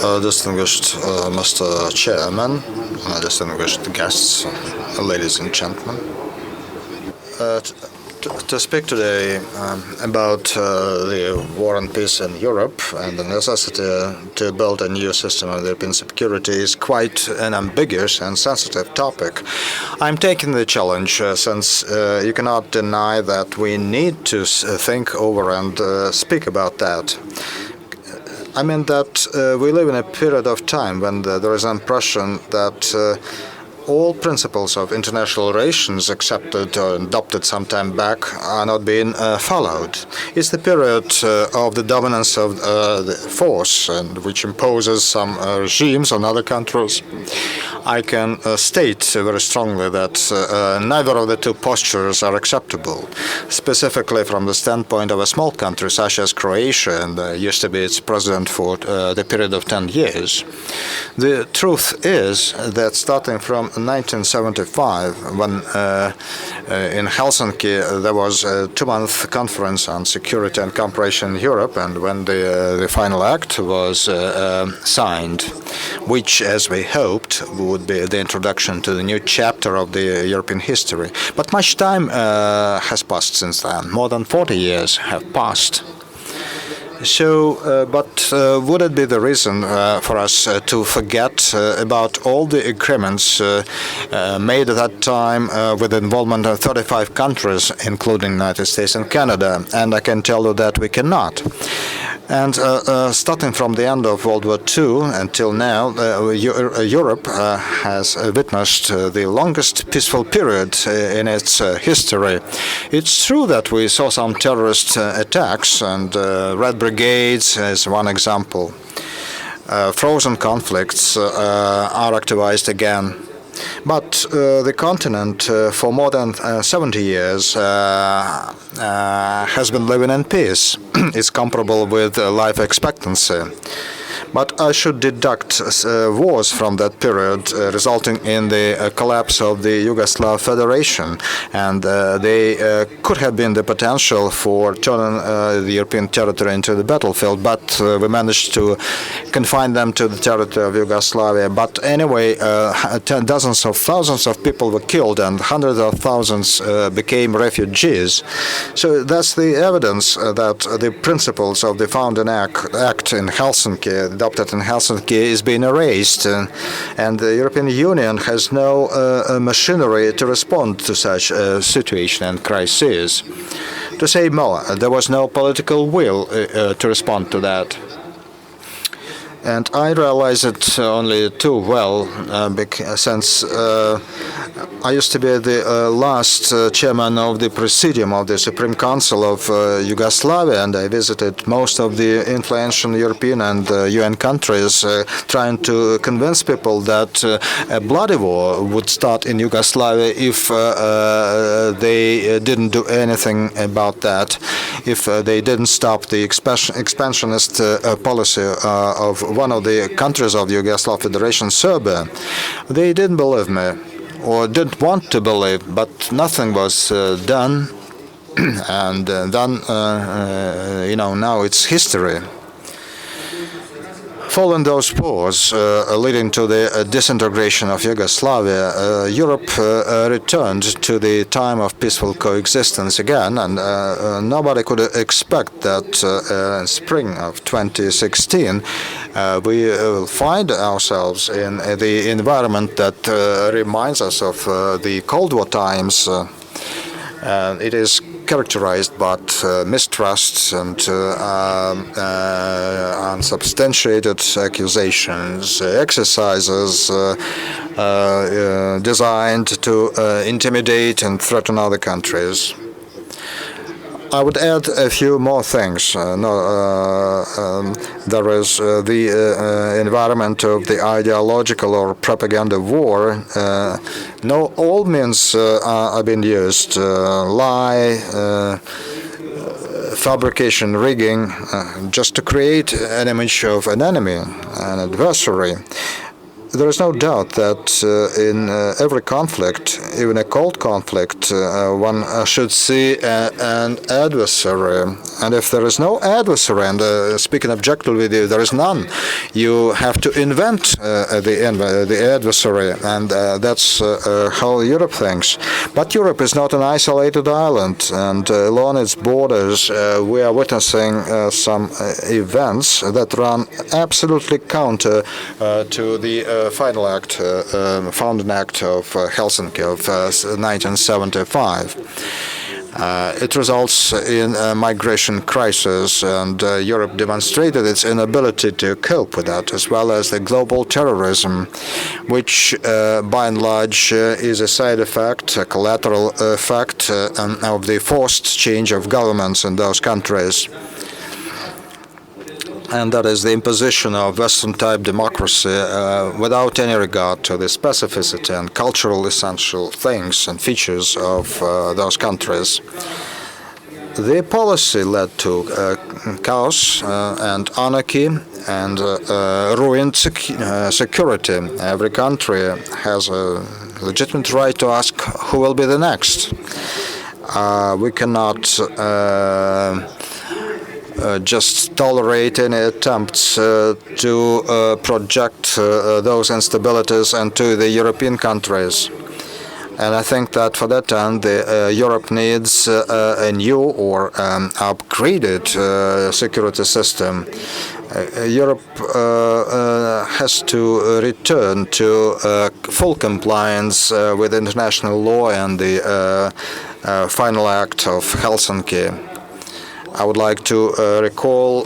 Distinguished Mr. Chairman, distinguished guests, ladies and gentlemen. To speak today about the war and peace in Europe and the necessity to build a new system of European security is quite an ambiguous and sensitive topic. I'm taking the challenge since you cannot deny that we need to think over and speak about that. I mean that we live in a period of time when there is an impression that all principles of international relations accepted or adopted some time back are not being followed. It's the period of the dominance of the force, and which imposes some regimes on other countries. I can state very strongly that neither of the two postures are acceptable, specifically from the standpoint of a small country such as Croatia, and used to be its president for the period of 10 years. The truth is that starting from 1975, when in Helsinki there was a 2-month conference on security and cooperation in Europe, and when the final act was signed, which, as we hoped, would be the introduction to the new chapter of the European history. But much time has passed since then. More than 40 years have passed. So, but would it be the reason for us to forget about all the agreements made at that time with the involvement of 35 countries, including the United States and Canada? And I can tell you that we cannot. And starting from the end of World War II until now, Europe has witnessed the longest peaceful period in its history. It's true that we saw some terrorist attacks, and Red Brigades is one example. Frozen conflicts are activized again. But the continent for more than 70 years has been living in peace. It's comparable with life expectancy. But I should deduct wars from that period resulting in the collapse of the Yugoslav Federation, and they could have been the potential for turning the European territory into the battlefield, but we managed to confine them to the territory of Yugoslavia. But anyway, dozens of thousands of people were killed and hundreds of thousands became refugees. So that's the evidence that the principles of the founding act in Helsinki, adopted in Helsinki, is being erased, and the European Union has no machinery to respond to such a situation and crisis. To say more, there was no political will to respond to that. And I realize it only too well, since I used to be the last chairman of the Presidium of the Supreme Council of Yugoslavia, and I visited most of the influential European and UN countries, trying to convince people that a bloody war would start in Yugoslavia if they didn't do anything about that, if they didn't stop the expansionist policy of one of the countries of the Yugoslav Federation, Serbia. They didn't believe me, or didn't want to believe, but nothing was done, and then, now it's history. Following those wars leading to the disintegration of Yugoslavia, Europe returned to the time of peaceful coexistence again, and nobody could expect that in spring of 2016 we will find ourselves in the environment that reminds us of the Cold War times. It is characterized by mistrust and unsubstantiated accusations, exercises designed to intimidate and threaten other countries. I would add a few more things. There is the environment of the ideological or propaganda war. All means are being used. Lie, fabrication, rigging, just to create an image of an enemy, an adversary. There is no doubt that in every conflict, even a cold conflict, one should see an adversary. And if there is no adversary, and speaking objectively, there is none, you have to invent the adversary, and that's how Europe thinks. But Europe is not an isolated island, and along its borders, we are witnessing some events that run absolutely counter to the final act, founding act of Helsinki of 1975. It results in a migration crisis, and Europe demonstrated its inability to cope with that, as well as the global terrorism, which by and large is a side effect, a collateral effect of the forced change of governments in those countries. And that is the imposition of Western-type democracy without any regard to the specificity and cultural essential things and features of those countries. The policy led to chaos and anarchy and ruined security. Every country has a legitimate right to ask who will be the next. We cannot just tolerate any attempts to project those instabilities into the European countries. And I think that for that end, Europe needs a new or upgraded security system. Europe has to return to full compliance with international law and the final act of Helsinki. I would like to recall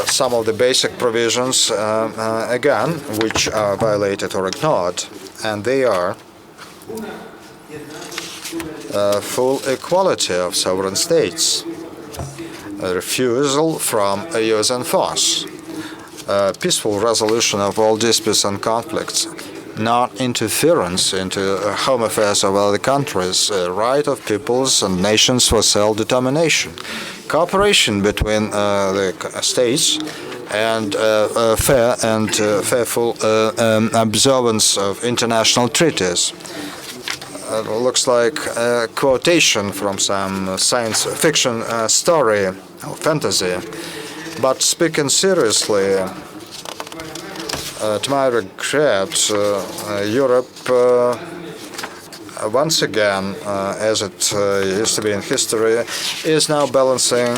some of the basic provisions again, which are violated or ignored, and they are full equality of sovereign states, a refusal from use and force, peaceful resolution of all disputes and conflicts, non-interference into home affairs of other countries, right of peoples and nations for self-determination, cooperation between the states, and fair and faithful observance of international treaties. It looks like a quotation from some science fiction story or fantasy. But speaking seriously, to my regret, Europe once again, as it used to be in history, is now balancing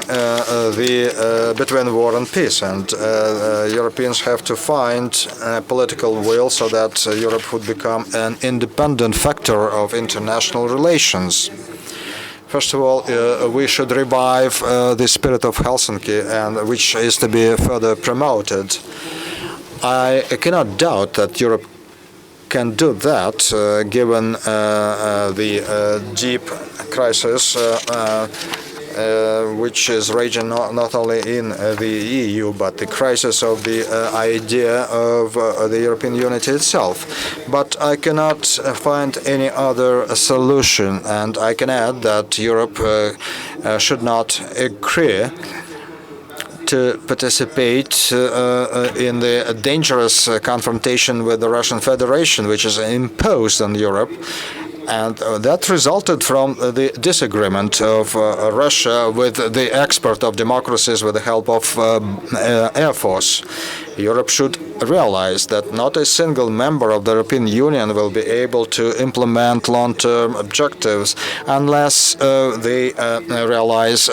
between war and peace, and Europeans have to find political will so that Europe would become an independent factor of international relations. First of all, we should revive the spirit of Helsinki, and which is to be further promoted. I cannot doubt that Europe can do that, given the deep crisis which is raging not only in the EU, but the crisis of the idea of the European unity itself. But I cannot find any other solution, and I can add that Europe should not agree to participate in the dangerous confrontation with the Russian Federation, which is imposed on Europe. And that resulted from the disagreement of Russia with the export of democracies with the help of Air Force. Europe should realize that not a single member of the European Union will be able to implement long-term objectives unless they realize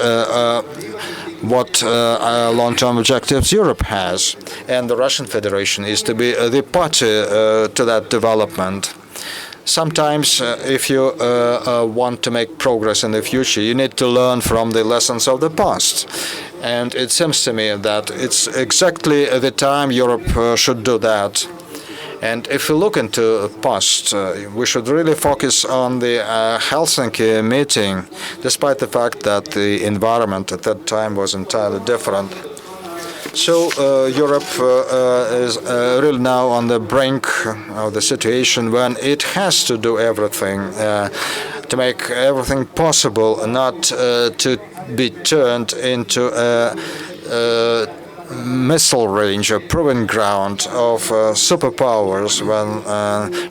what long-term objectives Europe has. And the Russian Federation is to be the party to that development. Sometimes, if you want to make progress in the future, you need to learn from the lessons of the past. And it seems to me that it's exactly the time Europe should do that. And if we look into the past, we should really focus on the Helsinki meeting, despite the fact that the environment at that time was entirely different. So Europe is really now on the brink of the situation when it has to do everything to make everything possible, not to be turned into a missile range, a proving ground of superpowers when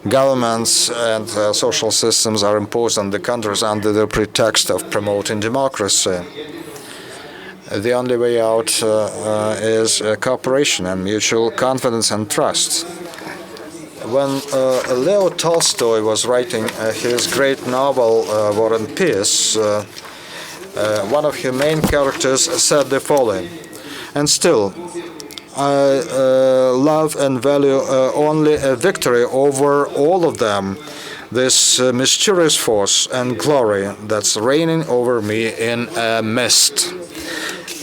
governments and social systems are imposed on the countries under the pretext of promoting democracy. The only way out is cooperation and mutual confidence and trust. When Leo Tolstoy was writing his great novel War and Peace, one of his main characters said the following: "And still, I love and value only a victory over all of them, this mysterious force and glory that's reigning over me in a mist."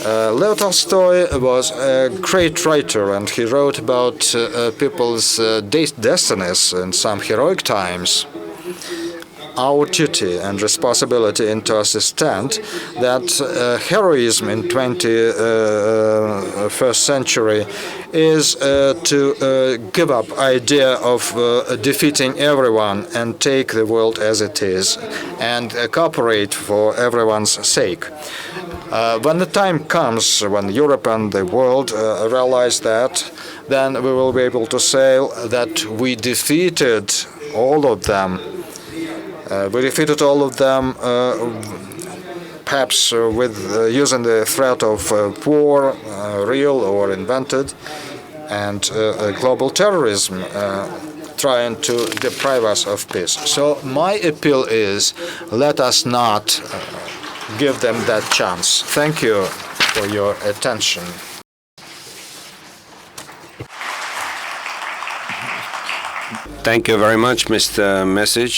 Leo Tolstoy was a great writer, and he wrote about people's destinies in some heroic times. Our duty and responsibility is to understand that heroism in 21st century is to give up idea of defeating everyone and take the world as it is and cooperate for everyone's sake. When the time comes when Europe and the world realize that, then we will be able to say that we defeated all of them. We defeated all of them, perhaps with using the threat of war, real or invented, and global terrorism trying to deprive us of peace. So my appeal is, let us not give them that chance. Thank you for your attention. Thank you very much, Mr. MESIĆ.